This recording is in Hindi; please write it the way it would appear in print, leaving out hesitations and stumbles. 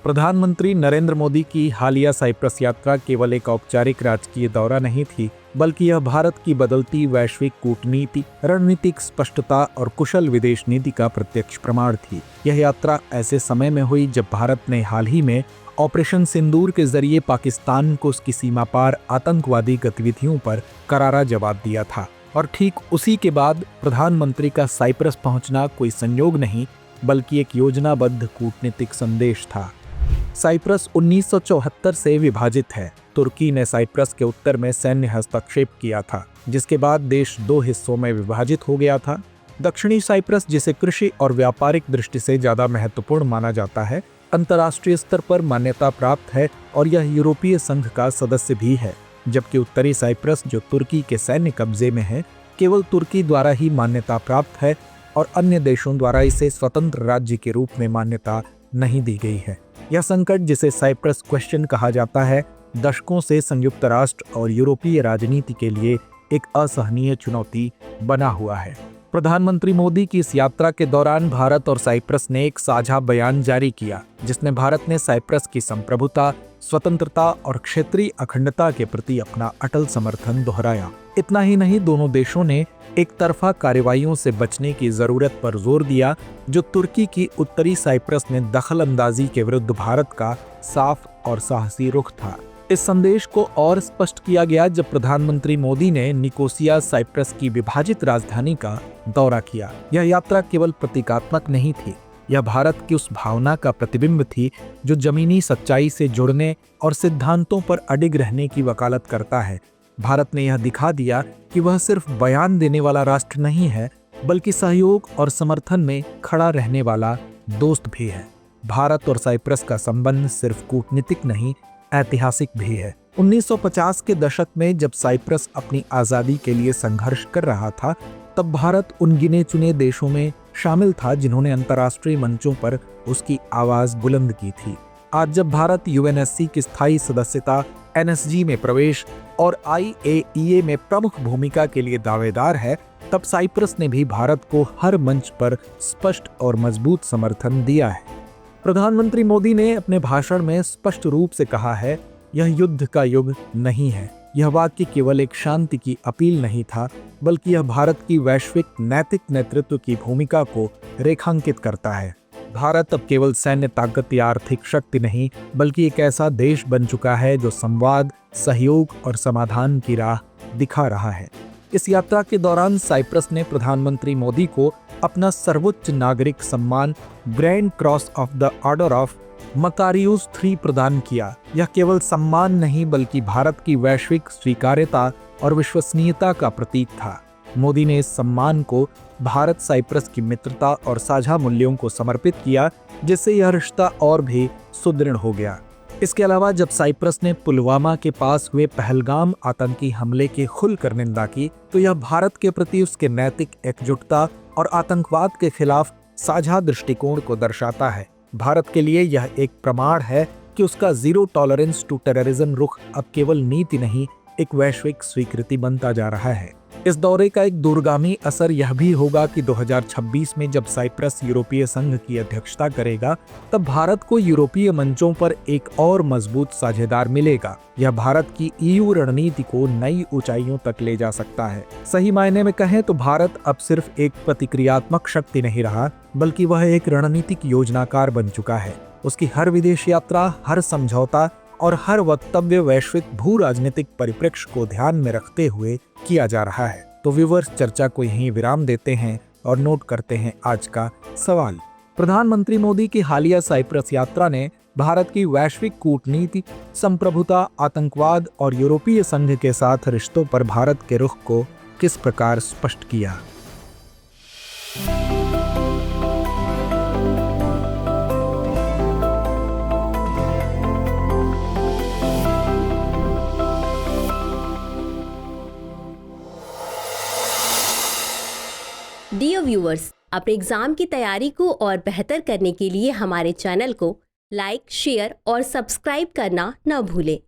प्रधानमंत्री नरेंद्र मोदी की हालिया साइप्रस यात्रा केवल एक औपचारिक राजकीय दौरा नहीं थी, बल्कि यह भारत की बदलती वैश्विक कूटनीति, रणनीतिक स्पष्टता और कुशल विदेश नीति का प्रत्यक्ष प्रमाण थी। यह यात्रा ऐसे समय में हुई जब भारत ने हाल ही में ऑपरेशन सिंदूर के जरिए पाकिस्तान को उसकी सीमा पार आतंकवादी गतिविधियों पर करारा जवाब दिया था। और ठीक उसी के बाद प्रधानमंत्री का साइप्रस पहुंचना कोई संयोग नहीं, बल्कि एक योजनाबद्ध कूटनीतिक संदेश था। साइप्रस 1974 से विभाजित है। तुर्की ने साइप्रस के उत्तर में सैन्य हस्तक्षेप किया था, जिसके बाद देश दो हिस्सों में विभाजित हो गया था। दक्षिणी साइप्रस, जिसे कृषि और व्यापारिक दृष्टि से ज्यादा महत्वपूर्ण माना जाता है, अंतर्राष्ट्रीय स्तर पर मान्यता प्राप्त है और यह यूरोपीय संघ का सदस्य भी है, जबकि उत्तरी साइप्रस, जो तुर्की के सैन्य कब्जे में है, केवल तुर्की द्वारा ही मान्यता प्राप्त है और अन्य देशों द्वारा इसे स्वतंत्र राज्य के रूप में मान्यता नहीं दी गई है। यह संकट, जिसे साइप्रस क्वेश्चन कहा जाता है, दशकों से संयुक्त राष्ट्र और यूरोपीय राजनीति के लिए एक असहनीय चुनौती बना हुआ है। प्रधानमंत्री मोदी की इस यात्रा के दौरान भारत और साइप्रस ने एक साझा बयान जारी किया, जिसमें भारत ने साइप्रस की संप्रभुता, स्वतंत्रता और क्षेत्रीय अखंडता के प्रति अपना अटल समर्थन दोहराया। इतना ही नहीं, दोनों देशों ने एक तरफा कार्रवाइयों से बचने की जरूरत पर जोर दिया, जो तुर्की की उत्तरी साइप्रस में दखल अंदाजी के विरुद्ध भारत का साफ और साहसी रुख था। इस संदेश को और स्पष्ट किया गया जब प्रधानमंत्री मोदी ने निकोसिया, साइप्रस की विभाजित राजधानी का दौरा किया। यह यात्रा केवल प्रतीकात्मक नहीं थी, यह भारत की उस भावना का प्रतिबिंब थी जो जमीनी सच्चाई से जुड़ने और सिद्धांतों पर अडिग रहने की वकालत करता है। भारत ने यह दिखा दिया कि वह सिर्फ बयान देने वाला राष्ट्र नहीं है, बल्कि सहयोग और समर्थन में खड़ा रहने वाला दोस्त भी है। भारत और साइप्रस का संबंध सिर्फ कूटनीतिक नहीं, ऐतिहासिक भी है। 1950 के दशक में जब साइप्रस अपनी आजादी के लिए संघर्ष कर रहा था, तब भारत उन गिने चुने देशों में शामिल था जिन्होंने अंतर्राष्ट्रीय मंचों पर उसकी आवाज बुलंद की थी। आज जब भारत यूएनएससी की स्थायी सदस्यता, एनएसजी में प्रवेश और IAEA में प्रमुख भूमिका के लिए दावेदार है, तब साइप्रस ने भी भारत को हर मंच पर स्पष्ट और मजबूत समर्थन दिया है। प्रधानमंत्री मोदी ने अपने भाषण में स्पष्ट रूप से कहा है, यह युद्ध का युग नहीं है। यह वाक्य केवल एक शांति की अपील नहीं था, बल्कि यह भारत की वैश्विक नैतिक नेतृत्व की भूमिका को रेखांकित करता है। भारत अब केवल सैन्य ताकत या आर्थिक शक्ति नहीं, बल्कि एक ऐसा देश बन चुका है जो संवाद, सहयोग और समाधान की राह दिखा रहा है। इस यात्रा के दौरान साइप्रस ने प्रधानमंत्री मोदी को अपना सर्वोच्च नागरिक सम्मान grand cross of the order of Makarios III प्रदान किया। यह केवल सम्मान नहीं, बल्कि भारत की वैश्विक स्वीकार्यता और विश्वसनीयता का प्रतीक था। मोदी ने इस सम्मान को भारत साइप्रस की मित्रता और साझा मूल्यों को समर्पित किया, जिससे यह रिश्ता और भी सुदृढ़ हो गया। इसके अलावा जब साइप्रस ने पुलवामा के पास हुए पहलगाम आतंकी हमले की खुलकर निंदा की, तो यह भारत के प्रति उसके नैतिक एकजुटता और आतंकवाद के खिलाफ साझा दृष्टिकोण को दर्शाता है। भारत के लिए यह एक प्रमाण है कि उसका जीरो टॉलरेंस टू टेररिज्म रुख अब केवल नीति नहीं, एक वैश्विक स्वीकृति बनता जा रहा है। इस दौरे का एक दूरगामी असर यह भी होगा कि 2026 में जब साइप्रस यूरोपीय संघ की अध्यक्षता करेगा, तब भारत को यूरोपीय मंचों पर एक और मजबूत साझेदार मिलेगा। यह भारत की EU रणनीति को नई ऊंचाइयों तक ले जा सकता है। सही मायने में कहें तो भारत अब सिर्फ एक प्रतिक्रियात्मक शक्ति नहीं रहा, बल्कि वह एक रणनीतिक योजनाकार बन चुका है। उसकी हर विदेश यात्रा, हर समझौता और हर वक्तव्य वैश्विक भू राजनीतिक परिप्रेक्ष्य को ध्यान में रखते हुए किया जा रहा है। तो व्यूअर्स, चर्चा को यहीं विराम देते हैं और नोट करते हैं आज का सवाल। प्रधानमंत्री मोदी की हालिया साइप्रस यात्रा ने भारत की वैश्विक कूटनीति, संप्रभुता, आतंकवाद और यूरोपीय संघ के साथ रिश्तों पर भारत के रुख को किस प्रकार स्पष्ट किया? डियर व्यूअर्स, अपने एग्जाम की तैयारी को और बेहतर करने के लिए हमारे चैनल को लाइक, शेयर और सब्सक्राइब करना न भूलें।